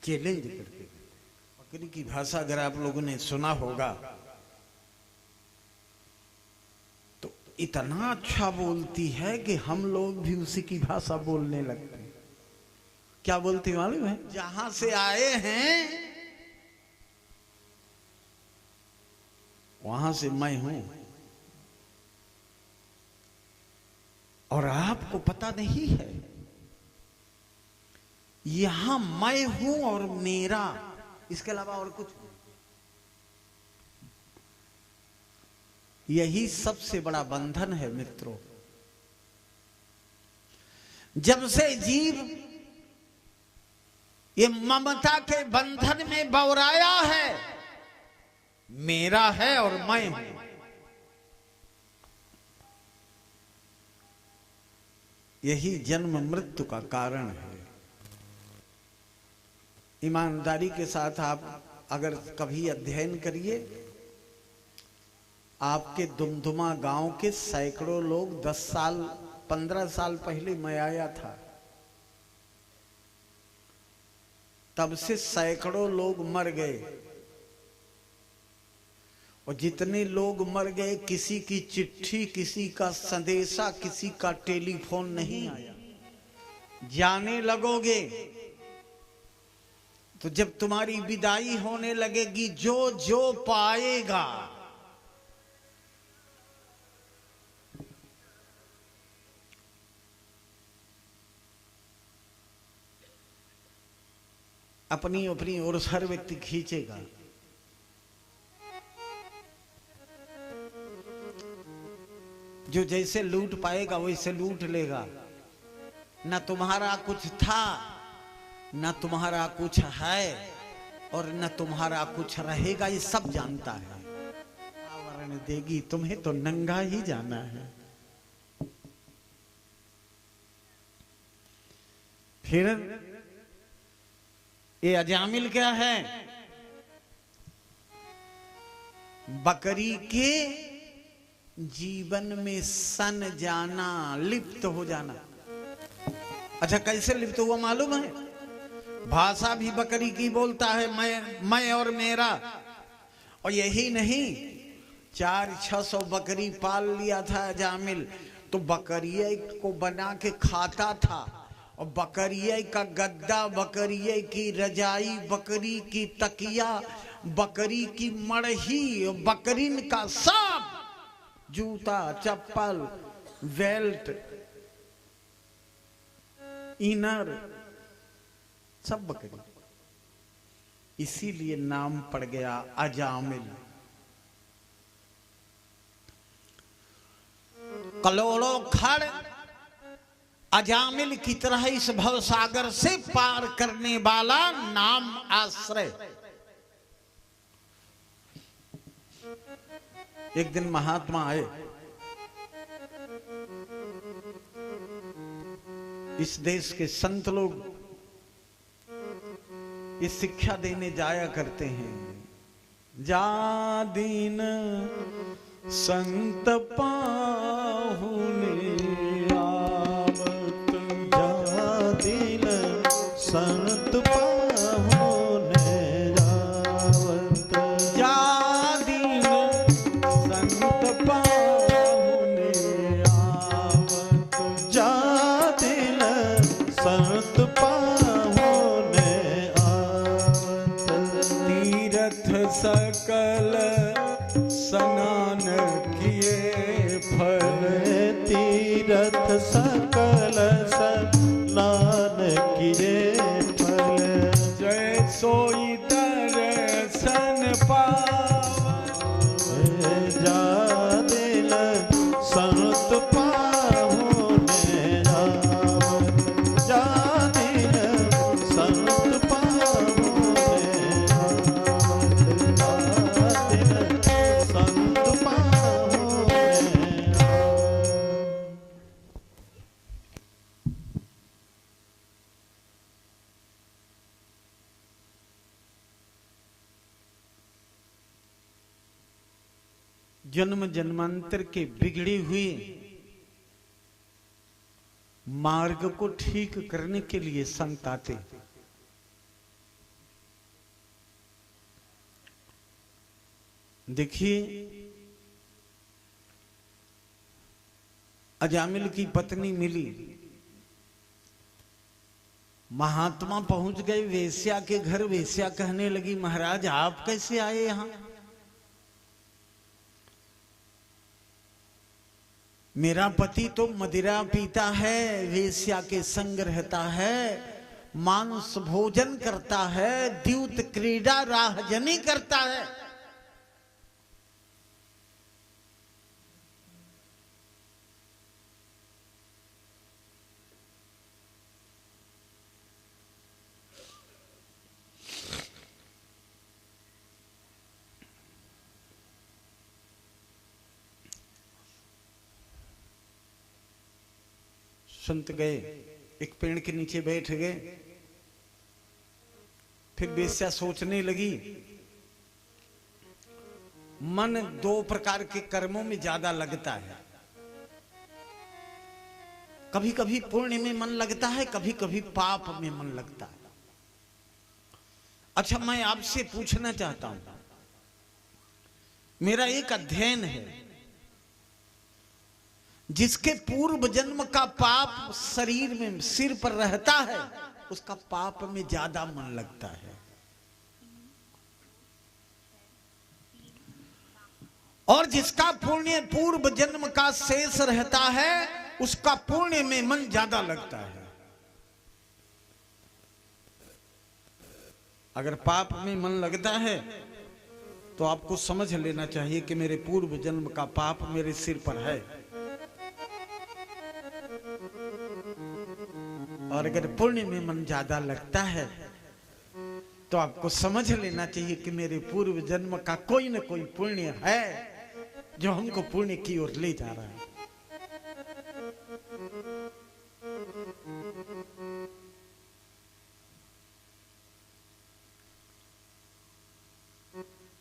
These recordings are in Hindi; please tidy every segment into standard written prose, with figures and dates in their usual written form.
चैलेंज करते हैं। बकरी की भाषा अगर आप लोगों ने सुना होगा तो इतना अच्छा बोलती है कि हम लोग भी उसी की भाषा बोलने लगते हैं। क्या बोलती मालूम है? जहां से आए हैं वहां से मैं हूं, और आपको पता नहीं है यहां मैं हूं और मेरा, इसके अलावा और कुछ नहीं। यही सबसे बड़ा बंधन है मित्रों। जब से जीव ये ममता के बंधन में बौराया है, मेरा है और मैं हूं, यही जन्म मृत्यु का कारण है। ईमानदारी के साथ आप अगर कभी अध्ययन करिए, आपके दुमदुमा गांव के सैकड़ों लोग 10 साल 15 साल पहले मैं आया था, तब से सैकड़ों लोग मर गए, और जितने लोग मर गए किसी की चिट्ठी, किसी का संदेशा, किसी का टेलीफोन नहीं आया। जाने लगोगे तो जब तुम्हारी विदाई होने लगेगी, जो जो पाएगा अपनी अपनी ओर हर व्यक्ति खींचेगा। जो जैसे लूट पाएगा वैसे लूट लेगा। ना तुम्हारा कुछ था, ना तुम्हारा कुछ है, और न तुम्हारा कुछ रहेगा, ये सब जानता है। आवरण देगी तुम्हें तो नंगा ही जाना है। फिर ये अजामिल क्या है? बकरी के जीवन में सन जाना, लिप्त हो जाना। अच्छा, कैसे लिप्त हुआ मालूम है? भाषा भी बकरी की बोलता है, मैं और मेरा। और यही नहीं, 400-600 बकरी पाल लिया था अजामिल, तो बकरिये को बना के खाता था, और बकरिये का गद्दा, बकरिये की रजाई, बकरी की तकिया, बकरी की मड़ही, बकरीन का सब जूता, चप्पल, बेल्ट, इनर, सब बकरी। इसीलिए नाम पड़ गया अजामिल। करोड़ों खड़ अजामिल की तरह इस भवसागर से पार करने वाला नाम आश्रय। एक दिन महात्मा आए, इस देश के संत लोग ये शिक्षा देने जाया करते हैं। जा दीन संत पाहुने आवत, जा दीन संत पाहुने आवत, जा दीन संत पाहुने आवत, जा दीन संत पाहुने आवत। तीर्थ सकल स्नान किए फल, तीर्थ सकल स्नान किए फल, जय सोई दर्शन पावन, जा दिल संत पाहुने आवत, जा दिल संत पाहुने आवत, जा दिल संत पाहुने आवत। जन्म जन्मांतर के बिगड़े हुए मार्ग को ठीक करने के लिए संत आते। देखिए, अजामिल की पत्नी मिली, महात्मा पहुंच गए वेश्या के घर। वेश्या कहने लगी, महाराज आप कैसे आए यहां? मेरा पति तो मदिरा पीता है, वेश्या के संग रहता है, मांस भोजन करता है, द्यूत क्रीड़ा राहजनी करता है। संत गए, एक पेड़ के नीचे बैठ गए। फिर वेश्या सोचने लगी। मन दो प्रकार के कर्मों में ज्यादा लगता है, कभी कभी पुण्य में मन लगता है, कभी कभी पाप में मन लगता है। अच्छा, मैं आपसे पूछना चाहता हूं, मेरा एक अध्ययन है, जिसके पूर्व जन्म का पाप शरीर में सिर पर रहता है, उसका पाप में ज्यादा मन लगता है, और जिसका पुण्य पूर्व जन्म का शेष रहता है, उसका पुण्य में मन ज्यादा लगता है। अगर पाप में मन लगता है तो आपको समझ लेना चाहिए कि मेरे पूर्व जन्म का पाप मेरे सिर पर है, और अगर पुण्य में मन ज्यादा लगता है तो आपको समझ लेना चाहिए कि मेरे पूर्व जन्म का कोई न कोई पुण्य है जो हमको पुण्य की ओर ले जा रहा है।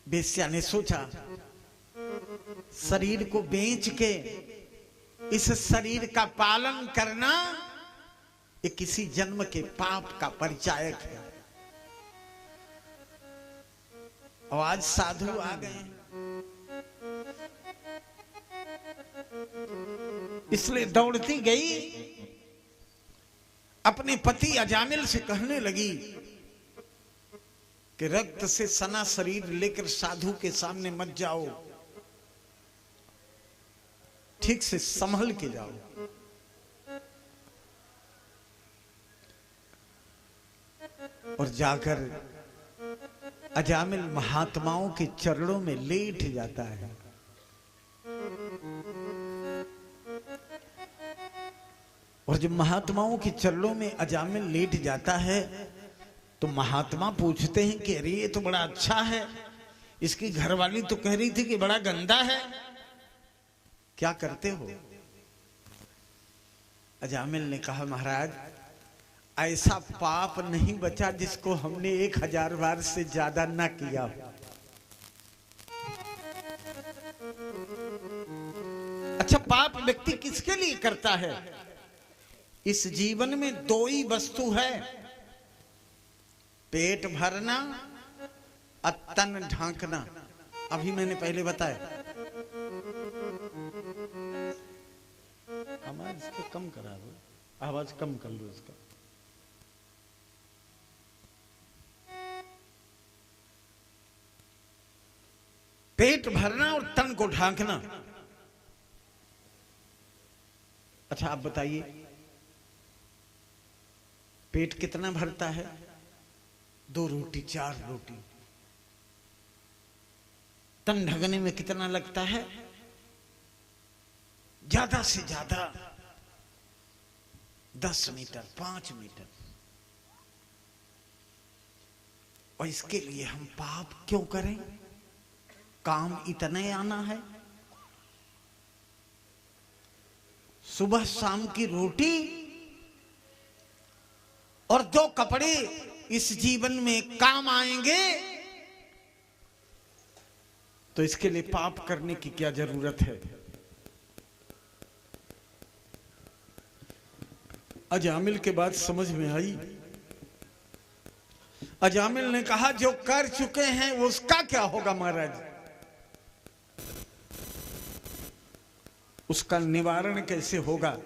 वेश्या ने सोचा, शरीर को बेच के इस शरीर का पालन करना ये किसी जन्म के पाप का परिचायक है। और आज साधु आ गए, इसलिए दौड़ती गई, अपने पति अजामिल से कहने लगी कि रक्त से सना शरीर लेकर साधु के सामने मत जाओ, ठीक से संभल के जाओ। और जाकर अजामिल महात्माओं के चरणों में लेट जाता है। और जब महात्माओं के चरणों में अजामिल लेट जाता है तो महात्मा पूछते हैं कि अरे ये तो बड़ा अच्छा है, इसकी घरवाली तो कह रही थी कि बड़ा गंदा है, क्या करते हो? अजामिल ने कहा, महाराज ऐसा पाप नहीं बचा जिसको हमने 1000 बार से ज्यादा ना किया हो। अच्छा, पाप व्यक्ति किसके लिए करता है? इस जीवन में 2 ही वस्तु है, पेट भरना और तन ढांकना। अभी मैंने पहले बताया। आवाज इसको कम करा दो, आवाज कम कर लो इसका। पेट भरना और तन को ढांकना। अच्छा, आप बताइए, पेट कितना भरता है? 2 रोटी 4 रोटी। तन ढकने में कितना लगता है? ज्यादा से ज्यादा 10 मीटर 5 मीटर। और इसके लिए हम पाप क्यों करें? काम इतने आना है, सुबह शाम की रोटी और 2 कपड़े इस जीवन में काम आएंगे, तो इसके लिए पाप करने की क्या जरूरत है? अजामिल के बात समझ में आई। अजामिल ने कहा, जो कर चुके हैं उसका क्या होगा महाराज? उसका निवारण कैसे होगा,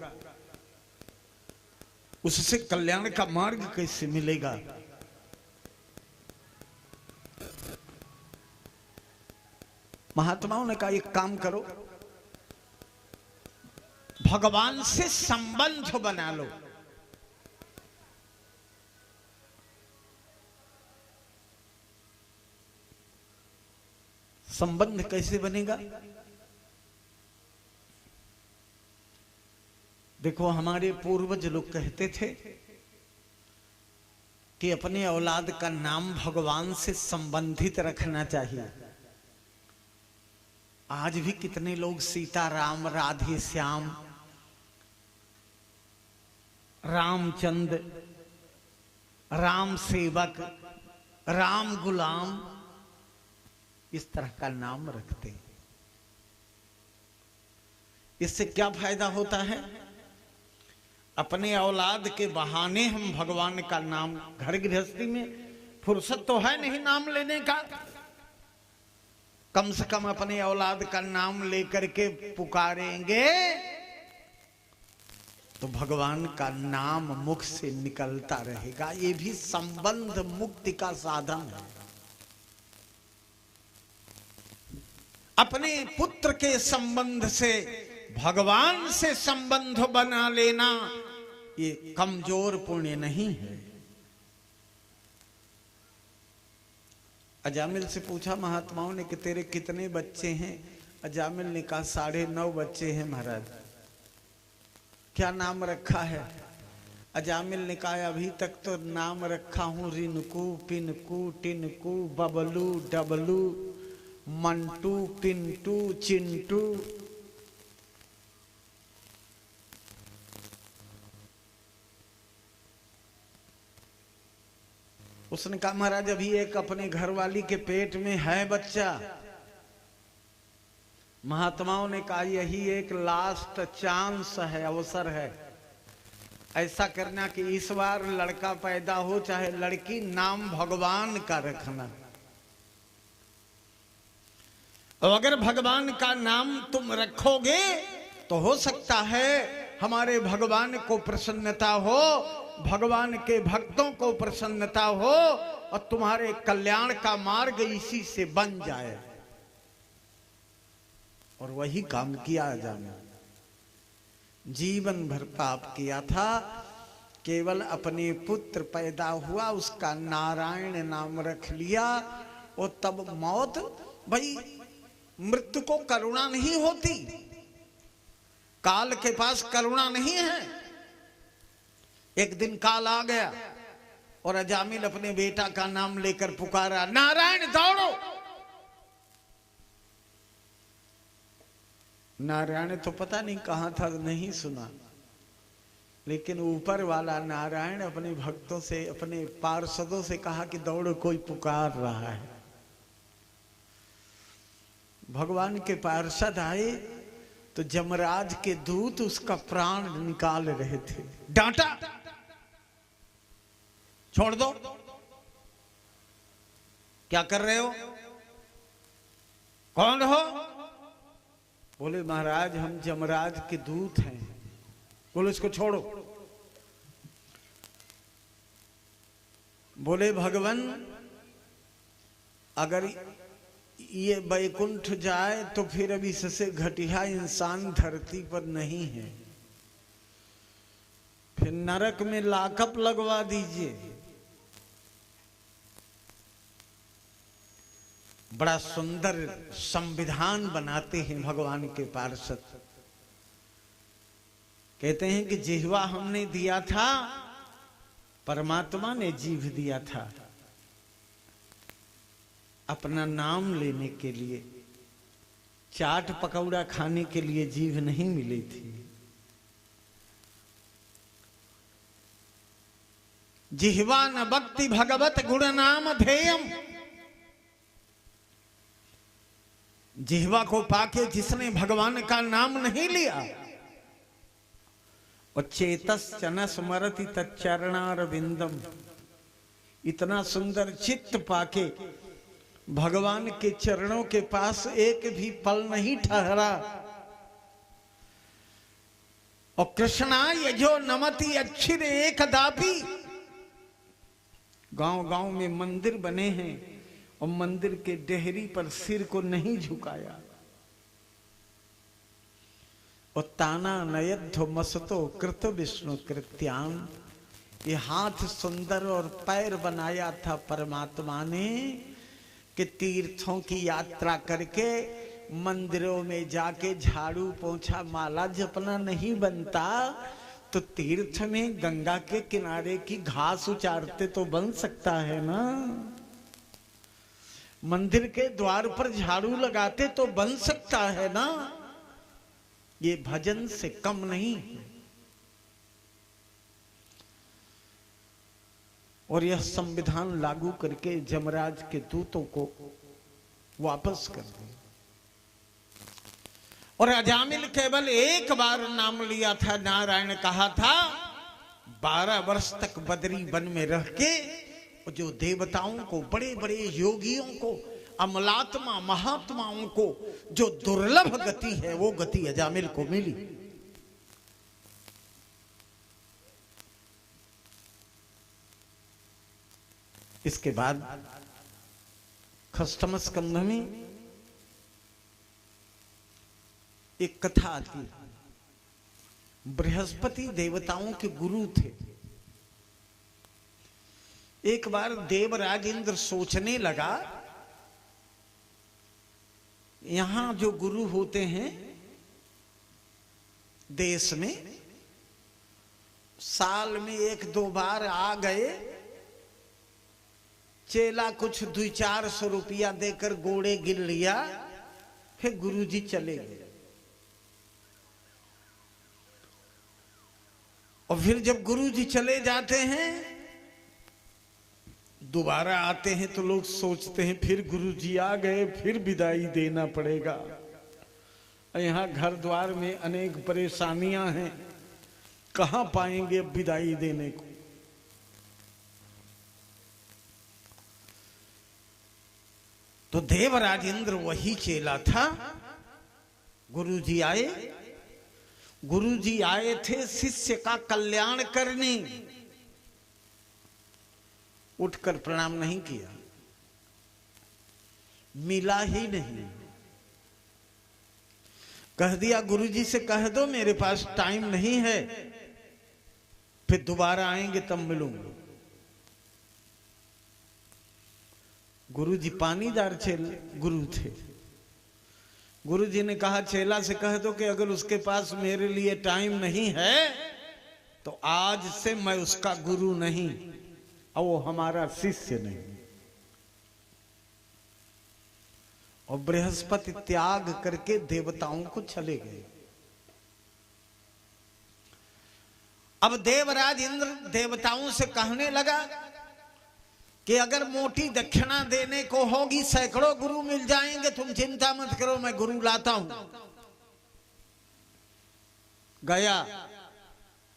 उससे कल्याण का मार्ग कैसे मिलेगा। महात्माओं ने कहा एक काम करो, भगवान से संबंध बना लो। संबंध कैसे बनेगा? देखो, हमारे पूर्वज लोग कहते थे कि अपने औलाद का नाम भगवान से संबंधित रखना चाहिए। आज भी कितने लोग सीताराम, राधे श्याम, रामचंद्र, राम सेवक, राम गुलाम, इस तरह का नाम रखते हैं। इससे क्या फायदा होता है? अपने औलाद के बहाने हम भगवान का नाम, घर गृहस्थी में फुर्सत तो है नहीं नाम लेने का, कम से कम अपने औलाद का नाम लेकर के पुकारेंगे तो भगवान का नाम मुख से निकलता रहेगा। ये भी संबंध मुक्ति का साधन है। अपने पुत्र के संबंध से भगवान से संबंध बना लेना ये कमजोर पुण्य नहीं है। अजामिल से पूछा महात्माओं ने कि तेरे कितने बच्चे हैं? अजामिल ने कहा 9.5 बच्चे हैं महाराज। क्या नाम रखा है? अजामिल ने कहा अभी तक तो नाम रखा हूं रिनको, पिनको, टिनको, बबलू, डबलू, मंटू, पिंटू, चिंटू। उसने कहा महाराज अभी एक अपने घरवाली के पेट में है बच्चा। महात्माओं ने कहा यही एक लास्ट चांस है, अवसर है। ऐसा करना कि इस बार लड़का पैदा हो चाहे लड़की, नाम भगवान का रखना। और अगर भगवान का नाम तुम रखोगे तो हो सकता है हमारे भगवान को प्रसन्नता हो, भगवान के भक्तों को प्रसन्नता हो और तुम्हारे कल्याण का मार्ग इसी से बन जाए। और वही काम किया जाना। जीवन भर पाप किया था, केवल अपने पुत्र पैदा हुआ उसका नारायण नाम रख लिया और तब मौत। भाई मृत्यु को करुणा नहीं होती, काल के पास करुणा नहीं है। एक दिन काल आ गया और अजामिल अपने बेटा का नाम लेकर पुकारा, नारायण दौड़ो। नारायण तो पता नहीं कहां था, नहीं सुना, लेकिन ऊपर वाला नारायण अपने भक्तों से, अपने पार्षदों से कहा कि दौड़ो, कोई पुकार रहा है। भगवान के पार्षद आए तो जमराज के दूत उसका प्राण निकाल रहे थे। डांटा, छोड़ दो, क्या कर रहे हो, कौन हो? बोले महाराज हम जमराज के दूत हैं। बोले इसको छोड़ो। बोले भगवान अगर ये बैकुंठ जाए तो फिर अब इससे घटिया इंसान धरती पर नहीं है, फिर नरक में लाकअप लगवा दीजिए। बड़ा सुंदर संविधान बनाते हैं भगवान के पार्षद। कहते हैं कि जिह्वा हमने दिया था, परमात्मा ने जीभ दिया था अपना नाम लेने के लिए, चाट पकौड़ा खाने के लिए जीभ नहीं मिली थी। जिह्वा न भक्ति भगवत गुण नाम ध्येयम। जिह्वा को पाके जिसने भगवान का नाम नहीं लिया, और चेतस न स्मरति तच्चरणारविंदम, इतना सुंदर चित्त पाके भगवान के चरणों के पास एक भी पल नहीं ठहरा, और कृष्णा यजो नमति अच्छिरे कदापि। गांव गांव में मंदिर बने हैं और मंदिर के डेहरी पर सिर को नहीं झुकाया। और ताना नयध्व मसतो कृत विष्णु कृत्याम, ये हाथ सुंदर और पैर बनाया था परमात्मा ने कि तीर्थों की यात्रा करके मंदिरों में जाके झाड़ू पोंछा माला जपना नहीं बनता, तो तीर्थ में गंगा के किनारे की घास उचारते तो बन सकता है ना। मंदिर के द्वार पर झाड़ू लगाते तो बन सकता है ना। ये भजन से कम नहीं। और यह संविधान लागू करके जमराज के दूतों को वापस कर दिया। और अजामिल केवल एक बार नाम लिया था, नारायण कहा था। 12 वर्ष तक बद्री वन में रह के जो देवताओं को, बड़े बड़े योगियों को, अमलात्मा महात्माओं को जो दुर्लभ गति है वो गति अजामिल को मिली। इसके बाद खष्टम स्कंध में एक कथा आती। बृहस्पति देवताओं के गुरु थे। एक बार देवराज इंद्र सोचने लगा, यहां जो गुरु होते हैं देश में, साल में 1-2 बार आ गए, चेला कुछ 200-400 रुपया देकर गोड़े गिन लिया, फिर गुरुजी चले गए। और फिर जब गुरुजी चले जाते हैं, दोबारा आते हैं तो लोग सोचते हैं फिर गुरुजी आ गए, फिर विदाई देना पड़ेगा। यहाँ घर द्वार में अनेक परेशानियां हैं, कहां पाएंगे अब विदाई देने को। तो देवराज इंद्र वही चेला था। गुरुजी आए, गुरुजी आए थे शिष्य का कल्याण करने। उठकर प्रणाम नहीं किया, मिला ही नहीं। कह दिया गुरुजी से कह दो मेरे पास टाइम नहीं है, फिर दोबारा आएंगे तब मिलूंगा। गुरुजी पानीदार गुरु थे। गुरुजी ने कहा चेला से कह दो कि अगर उसके पास मेरे लिए टाइम नहीं है तो आज से मैं उसका गुरु नहीं और वो हमारा शिष्य नहीं। और बृहस्पति त्याग करके देवताओं को चले गए। अब देवराज इंद्र देवताओं से कहने लगा कि अगर मोटी दक्षिणा देने को होगी, सैकड़ों गुरु मिल जाएंगे, तुम चिंता मत करो, मैं गुरु लाता हूं। गया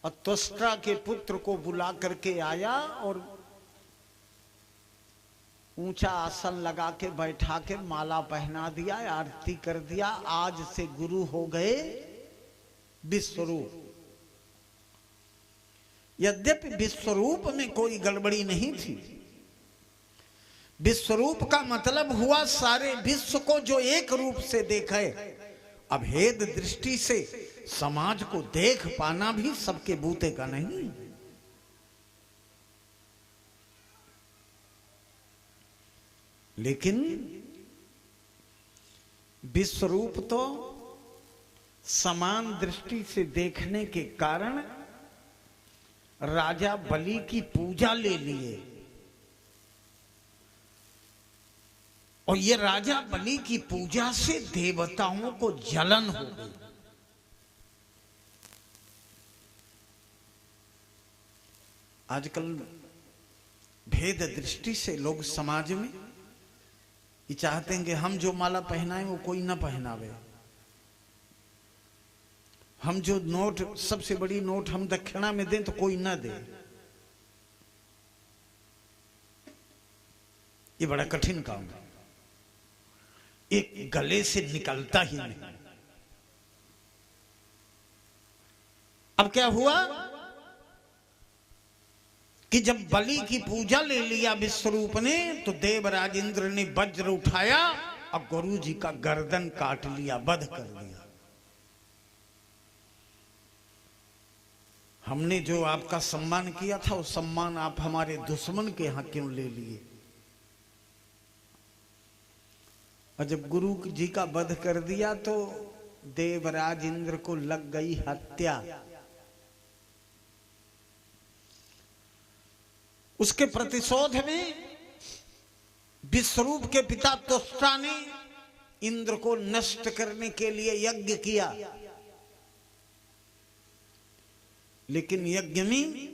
और त्वष्टा के पुत्र को बुला करके आया और ऊंचा आसन लगा के बैठा के माला पहना दिया, आरती कर दिया। आज से गुरु हो गए विश्वरूप। यद्यपि विश्वरूप में कोई गड़बड़ी नहीं थी। विश्वरूप का मतलब हुआ सारे विश्व को जो एक रूप से देखे। अभेद दृष्टि से समाज को देख पाना भी सबके बूते का नहीं। लेकिन विश्वरूप तो समान दृष्टि से देखने के कारण राजा बलि की पूजा ले लिए। और ये राजा बलि की पूजा से देवताओं को जलन हो गई। आजकल भेद दृष्टि से लोग समाज में ये चाहते हैं कि हम जो माला पहनाएं वो कोई ना पहनावे। हम जो नोट, सबसे बड़ी नोट हम दक्षिणा में दें तो कोई ना दे। ये बड़ा कठिन काम है, एक गले से निकलता ही नहीं। अब क्या हुआ कि जब बलि की पूजा ले लिया विश्वरूप ने, तो देवराज इंद्र ने वज्र उठाया और गुरु जी का गर्दन काट लिया, वध कर दिया। हमने जो आपका सम्मान किया था, वो सम्मान आप हमारे दुश्मन के यहां क्यों ले लिए? और जब गुरु जी का वध कर दिया तो देवराज इंद्र को लग गई हत्या। उसके प्रतिशोध में विश्वरूप के पिता त्वष्टा ने इंद्र को नष्ट करने के लिए यज्ञ किया, लेकिन यज्ञ में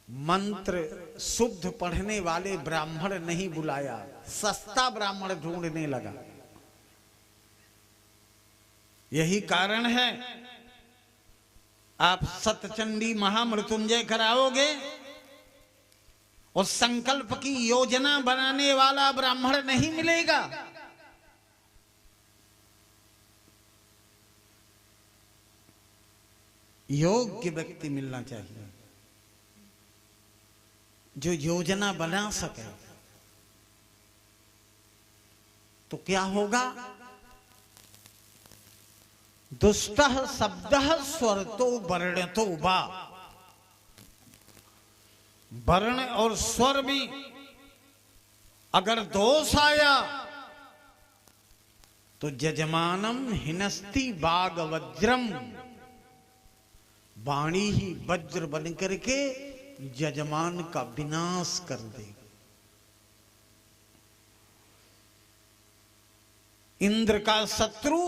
मंत्र शुद्ध पढ़ने वाले ब्राह्मण नहीं बुलाया, सस्ता ब्राह्मण ढूंढने लगा। यही कारण है आप सतचंडी महामृत्युंजय कराओगे और संकल्प की योजना बनाने वाला ब्राह्मण नहीं मिलेगा। योग्य व्यक्ति मिलना चाहिए जो योजना बना सके। तो क्या होगा? दुष्टः शब्दः स्वरतो वर्णतो वा। वर्ण और स्वर में अगर दोष आया तो जजमानम हिनस्ति बाग वज्रम। वाणी ही वज्र बन करके जजमान का विनाश कर दे। इंद्र का शत्रु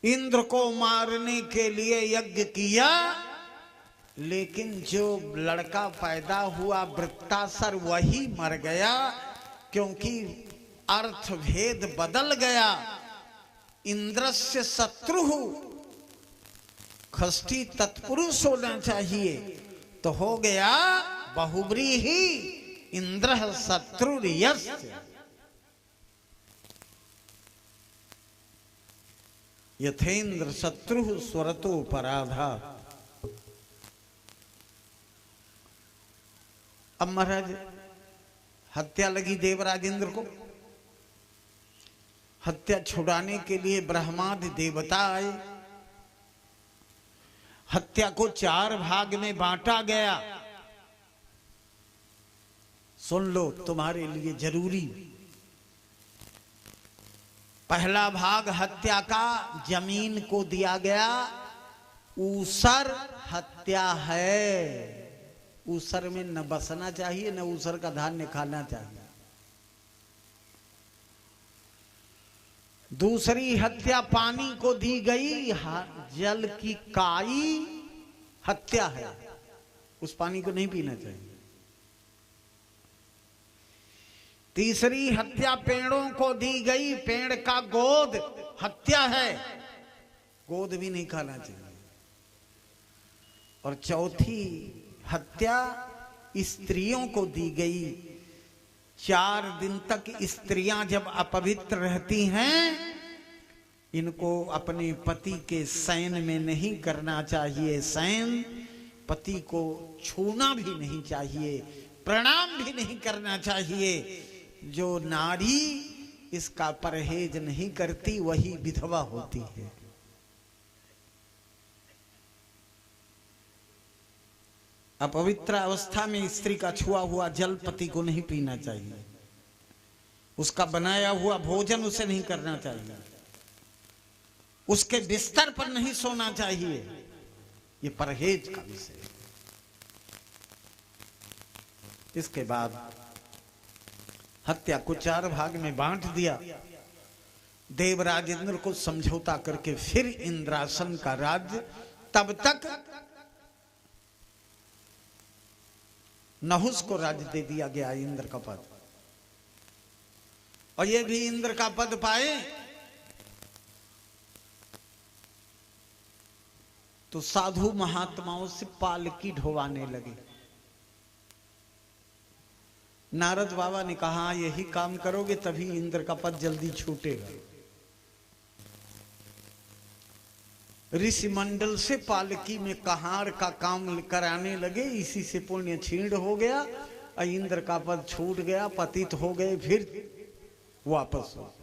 इंद्र को मारने के लिए यज्ञ किया, लेकिन जो लड़का पैदा हुआ वृत्तासुर वही मर गया, क्योंकि अर्थ भेद बदल गया। इंद्रस्य शत्रु खष्टी तत्पुरुष होना चाहिए, तो हो गया बहुव्रीहि इंद्र शत्रुर्यस्य। यथेन्द्र शत्रु स्वरतो पराधा। अब महाराज हत्या लगी देवराज इंद्र को। हत्या छुड़ाने के लिए ब्रह्मादि देवता आए। हत्या को 4 भाग में बांटा गया। सुन लो, तुम्हारे लिए जरूरी। पहला भाग हत्या का जमीन को दिया गया। ऊसर हत्या है। ऊसर में न बसना चाहिए, न ऊसर का धान्य खाना चाहिए। दूसरी हत्या पानी को दी गई। जल की काई हत्या है, उस पानी को नहीं पीना चाहिए। तीसरी हत्या पेड़ों को दी गई। पेड़ का गोद हत्या है, गोद भी नहीं खाना चाहिए। और चौथी हत्या स्त्रियों को दी गई। 4 दिन तक स्त्रियां जब अपवित्र रहती हैं, इनको अपने पति के शयन में नहीं करना चाहिए। शयन पति को छूना भी नहीं चाहिए, प्रणाम भी नहीं करना चाहिए। जो नारी इसका परहेज नहीं करती वही विधवा होती है। अपवित्र अवस्था में स्त्री का छुआ हुआ जल पति को नहीं पीना चाहिए। उसका बनाया हुआ भोजन उसे नहीं करना चाहिए। उसके बिस्तर पर नहीं सोना चाहिए। ये परहेज का विषय। इसके बाद हत्या को 4 भाग में बांट दिया। देवराज इंद्र को समझौता करके फिर इंद्रासन का राज्य, तब तक नहुस को राज्य दे दिया गया, इंद्र का पद। और ये भी इंद्र का पद पाए तो साधु महात्माओं से पालकी ढोवाने लगे। नारद बाबा ने कहा, यही काम करोगे तभी इंद्र का पद जल्दी छूटेगा। ऋषि मंडल से पालकी में कहार का काम कराने लगे, इसी से पुण्य छीण हो गया और इंद्र का पद छूट गया, पतित हो गए, फिर वापस हो।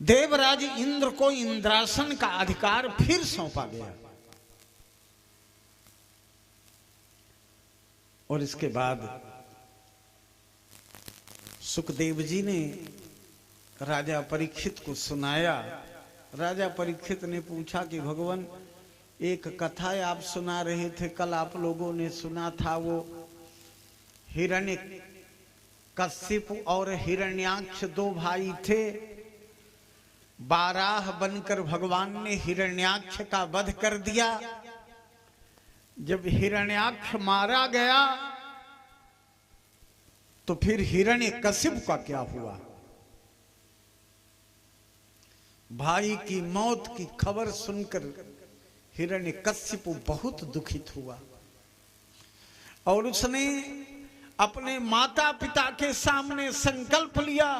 देवराज इंद्र को इंद्रासन का अधिकार फिर सौंपा गया। और इसके बाद सुखदेव जी ने राजा परीक्षित को सुनाया। राजा परीक्षित ने पूछा कि भगवान, एक कथा आप सुना रहे थे, कल आप लोगों ने सुना था, वो हिरण्य कश्यप और हिरण्याक्ष दो भाई थे। बाराह बनकर भगवान ने हिरण्याक्ष का वध कर दिया। जब हिरण्याक्ष मारा गया तो फिर हिरण्यकशिप का क्या हुआ? भाई की मौत की खबर सुनकर हिरण्यकशिप बहुत दुखित हुआ और उसने अपने माता पिता के सामने संकल्प लिया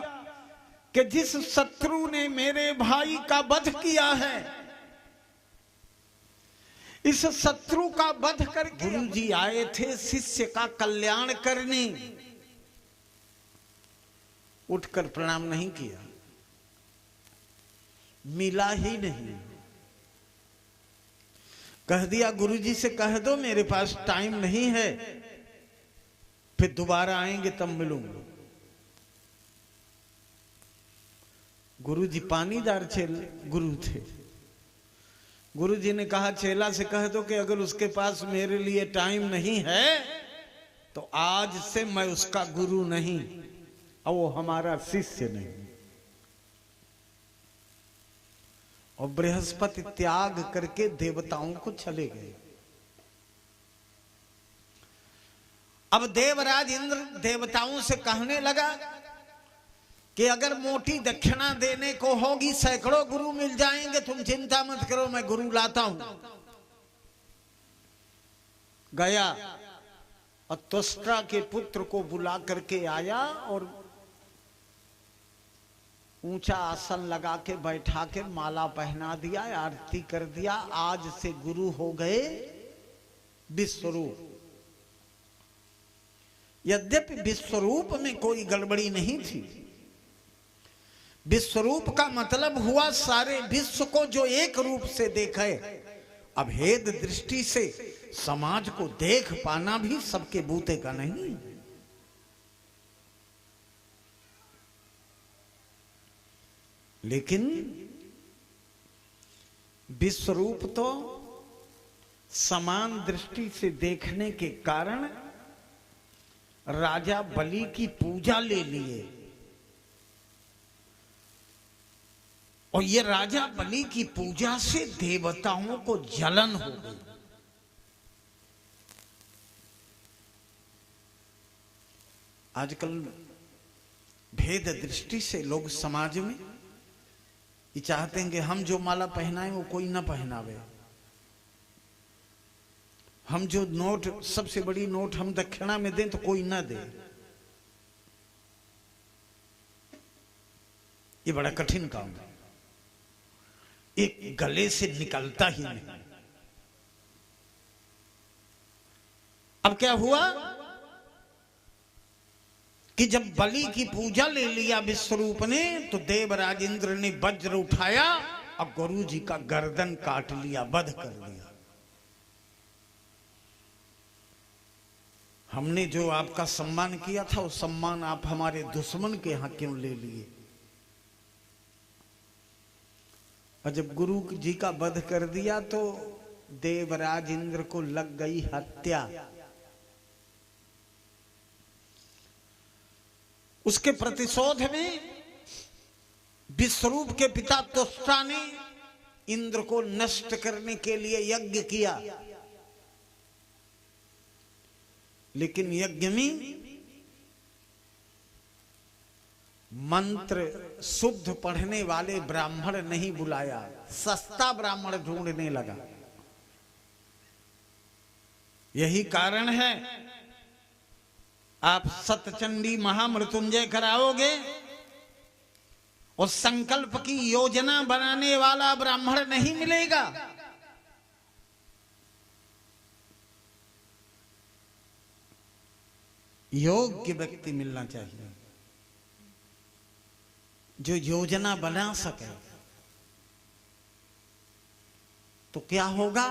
कि जिस शत्रु ने मेरे भाई का वध किया है, इस शत्रु का वध करके गुरु जी आए थे शिष्य का कल्याण करने, उठकर प्रणाम नहीं किया, मिला ही नहीं। कह दिया गुरु जी से कह दो मेरे पास टाइम नहीं है, फिर दोबारा आएंगे तब मिलूंगा। गुरु जी पानीदार गुरु थे। गुरु जी ने कहा चेला से कह दो कि अगर उसके पास मेरे लिए टाइम नहीं है तो आज से मैं उसका गुरु नहीं और वो हमारा शिष्य नहीं। और बृहस्पति त्याग करके देवताओं को चले गए। अब देवराज इंद्र देवताओं से कहने लगा कि अगर मोटी दक्षिणा देने को होगी, सैकड़ों गुरु मिल जाएंगे, तुम चिंता मत करो, मैं गुरु लाता हूं। गया और त्वष्टा के पुत्र को बुला करके आया और ऊंचा आसन लगा के बैठा के माला पहना दिया, आरती कर दिया। आज से गुरु हो गए विश्वरूप। यद्यपि विश्वरूप में कोई गड़बड़ी नहीं थी। विश्वरूप का मतलब हुआ सारे विश्व को जो एक रूप से देखे। अभेद दृष्टि से समाज को देख पाना भी सबके बूते का नहीं। लेकिन विश्वरूप तो समान दृष्टि से देखने के कारण राजा बलि की पूजा ले लिए। और ये राजा बलि की पूजा से देवताओं को जलन हो गई। आजकल भेद दृष्टि से लोग समाज में ये चाहते हैं कि हम जो माला पहनाएं वो कोई ना पहनावे। हम जो नोट, सबसे बड़ी नोट हम दक्षिणा में दें तो कोई ना दे। ये बड़ा कठिन काम है, एक गले से निकलता ही नहीं। अब क्या हुआ कि जब बलि की पूजा ले लिया विश्वरूप ने, तो देवराज इंद्र ने वज्र उठाया और गुरु जी का गर्दन काट लिया, वध कर लिया। हमने जो आपका सम्मान किया था वो सम्मान आप हमारे दुश्मन के यहां क्यों ले लिए? और जब गुरु जी का वध कर दिया तो देवराज इंद्र को लग गई हत्या। उसके प्रतिशोध में विश्वरूप के पिता त्वष्टा ने इंद्र को नष्ट करने के लिए यज्ञ किया। लेकिन यज्ञ में मंत्र शुद्ध पढ़ने वाले ब्राह्मण नहीं बुलाया, सस्ता ब्राह्मण ढूंढने लगा। यही कारण है आप सतचंडी महामृत्युंजय कराओगे और संकल्प की योजना बनाने वाला ब्राह्मण नहीं मिलेगा। योग्य व्यक्ति मिलना चाहिए जो योजना बना सके। तो क्या होगा?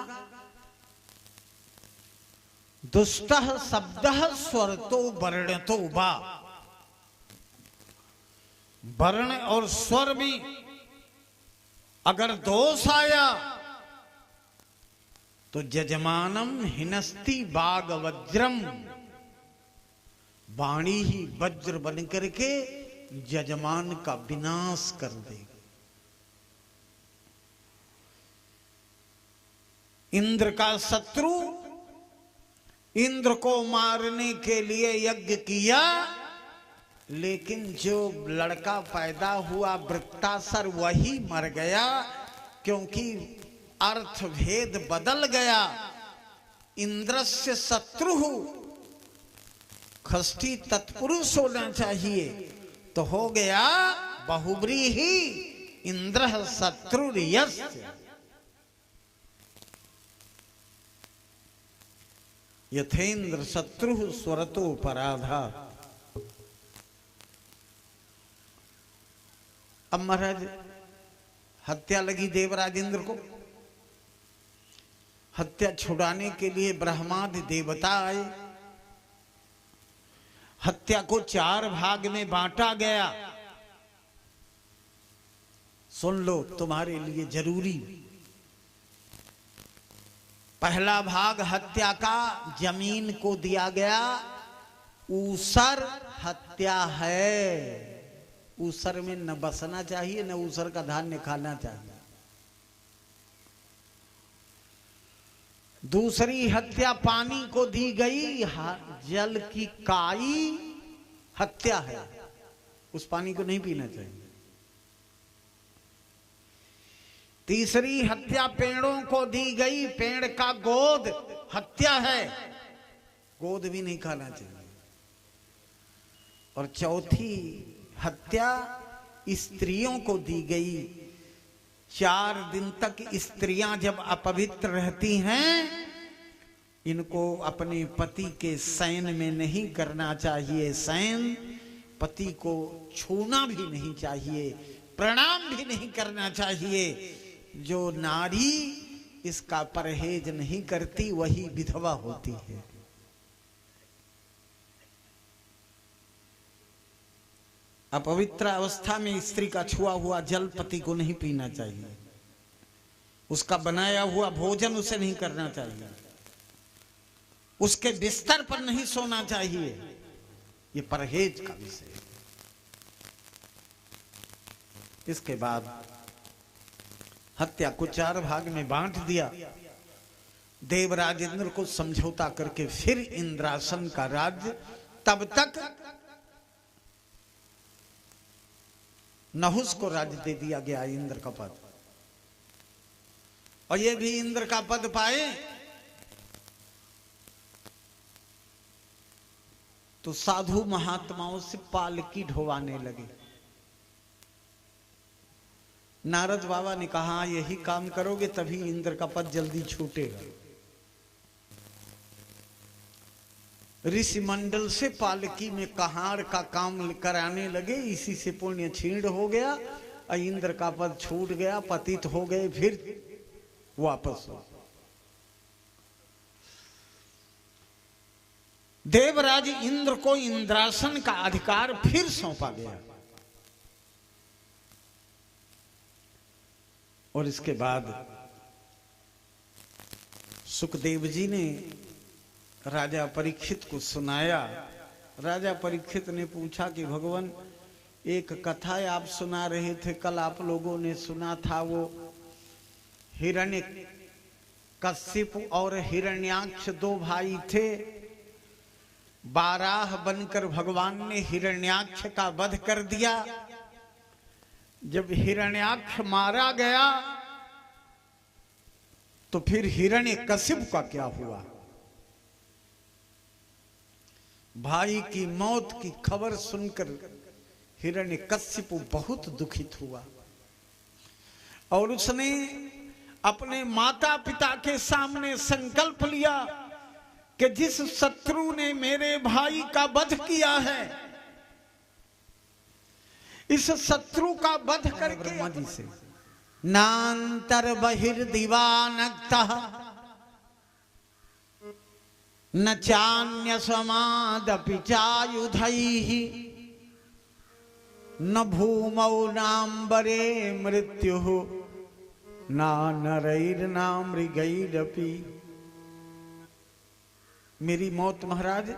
दुष्टः शब्दः स्वरतो वर्णतो वा। वर्ण और स्वर में अगर दोष आया तो यजमानम हिनस्ति बाग वज्रम। वाणी ही वज्र बन करके यजमान का विनाश कर देगा। इंद्र का शत्रु इंद्र को मारने के लिए यज्ञ किया, लेकिन जो लड़का पैदा हुआ वृत्तासुर वही मर गया, क्योंकि अर्थ भेद बदल गया। इंद्रस्य शत्रु खष्टी तत्पुरुष होना चाहिए, तो हो गया बहुव्रीहि इंद्र शत्रुर्यस्य। यथेन्द्र शत्रु स्वरतो पराधा। अब महाराज हत्या लगी देवराज इंद्र को। हत्या छुड़ाने के लिए ब्रह्मादि देवता आए। हत्या को 4 भाग में बांटा गया। सुन लो, तुम्हारे लिए जरूरी। पहला भाग हत्या का जमीन को दिया गया। ऊसर हत्या है। ऊसर में न बसना चाहिए, न ऊसर का धान्य खाना चाहिए। दूसरी हत्या पानी को दी गई। जल की काई हत्या है, उस पानी को नहीं पीना चाहिए। तीसरी हत्या पेड़ों को दी गई। पेड़ का गोद हत्या है, गोद भी नहीं खाना चाहिए। और चौथी हत्या स्त्रियों को दी गई। 4 दिन तक स्त्रियां जब अपवित्र रहती हैं, इनको अपने पति के शयन में नहीं करना चाहिए। शयन पति को छूना भी नहीं चाहिए, प्रणाम भी नहीं करना चाहिए। जो नारी इसका परहेज नहीं करती वही विधवा होती है। अपवित्र अवस्था में स्त्री का छुआ हुआ जल पति को नहीं पीना चाहिए। उसका बनाया हुआ भोजन उसे नहीं करना चाहिए। उसके बिस्तर पर नहीं सोना चाहिए। ये परहेज का विषय है। इसके बाद हत्या को 4 भाग में बांट दिया। देवराज इंद्र को समझौता करके फिर इंद्रासन का राज्य, तब तक नहुस को राज्य दे दिया गया, इंद्र का पद। और ये भी इंद्र का पद पाए तो साधु महात्माओं से पालकी ढोवाने लगे। नारद बाबा ने कहा, यही काम करोगे तभी इंद्र का पद जल्दी छूटेगा। ऋषि मंडल से पालकी में कहार का काम कराने लगे। इसी से पुण्य छीण हो गया और इंद्र का पद छूट गया, पतित हो गए, फिर वापस हो। देवराज इंद्र को इंद्रासन का अधिकार फिर सौंपा गया। और इसके बाद सुखदेव जी ने राजा परीक्षित को सुनाया। राजा परीक्षित ने पूछा कि भगवान, एक कथा आप सुना रहे थे, कल आप लोगों ने सुना था, वो हिरण्य कश्यप और हिरण्याक्ष 2 भाई थे। बाराह बनकर भगवान ने हिरण्याक्ष का वध कर दिया। जब हिरण्याक्ष मारा गया तो फिर हिरण्यकशिप का क्या हुआ? भाई की मौत की खबर सुनकर हिरण्यकश्यप बहुत दुखित हुआ और उसने अपने माता पिता के सामने संकल्प लिया कि जिस शत्रु ने मेरे भाई का वध किया है, इस शत्रु का वध करके से नांतर बहिर्दिवानक्तः न चान्य समादपि चायुधैः न भूमौ नाम्बरे मृत्युः ना नरैर्ना मृगैरपि। मेरी मौत महाराज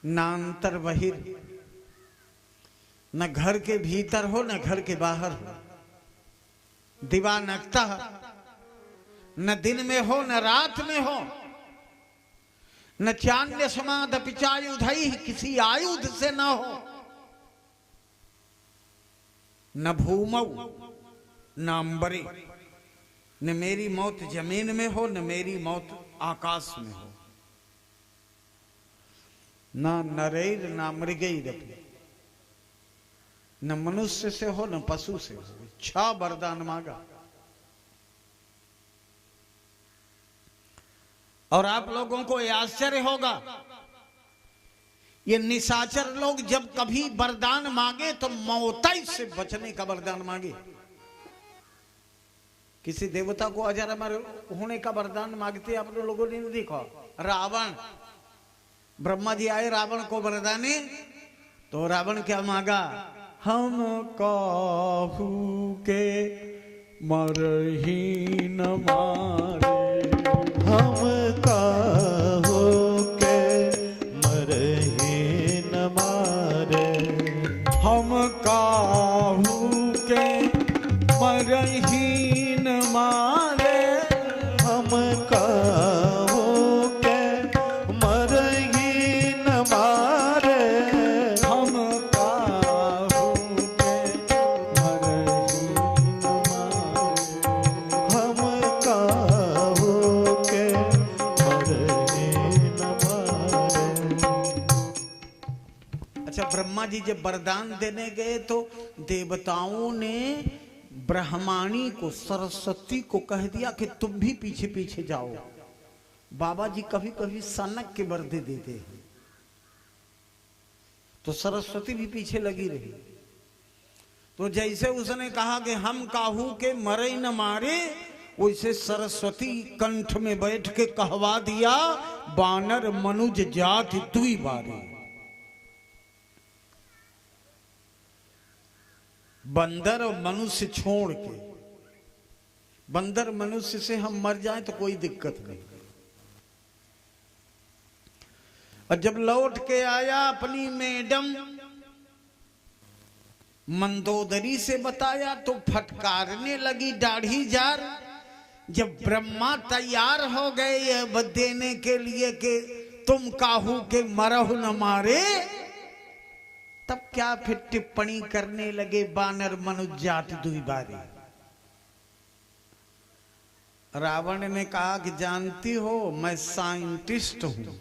नांतर बहिर, न घर के भीतर हो न घर के बाहर हो, दिवानकता न दिन में हो न रात में हो, न चान्य समादपि चायुधैः किसी आयुध से न हो, न भूमौ न अंबरे, न मेरी मौत जमीन में हो न मेरी मौत आकाश में हो, न नरैर न मृगैरपि, न मनुष्य से हो न पशु से हो। 6 वरदान मांगा। और आप लोगों को यह आश्चर्य होगा, ये निशाचर लोग जब कभी वरदान मांगे तो मौताई से बचने का वरदान मांगे। किसी देवता को अजर अमर होने का वरदान मांगते आप लोगों ने देखा। रावण, ब्रह्मा जी आए रावण को वरदाने, तो रावण क्या मांगा? हम काहू के मरही न मारे, हम काहू के मरही न मारे, हम काहू के मरही न मारे, हम काहू के मरही न मारे, हम काहू के मरही न मारे, हम काहू के मरही न मारे। अच्छा, ब्रह्मा जी जब वरदान देने गए तो देवताओं ने ब्रह्माणी को, सरस्वती को कह दिया कि तुम भी पीछे पीछे जाओ। बाबा जी कभी कभी सनक के वर दे देते हैं, तो सरस्वती भी पीछे लगी रही। तो जैसे उसने कहा कि हम काहू के मरे न मारे, वैसे सरस्वती कंठ में बैठ के कहवा दिया, बानर मनुज जाति दुई बारे। बंदर और मनुष्य छोड़ के, बंदर मनुष्य से हम मर जाएं तो कोई दिक्कत नहीं। और जब लौट के आया अपनी मैडम मंदोदरी से बताया तो फटकारने लगी दाढ़ी जार। जब ब्रह्मा तैयार हो गए यह देने के लिए कि तुम काहू के मरहु न मारे, तब क्या फिर टिप्पणी करने लगे, बानर मनुज जाति दुई बारे। रावण ने कहा कि जानती हो मैं साइंटिस्ट हूं,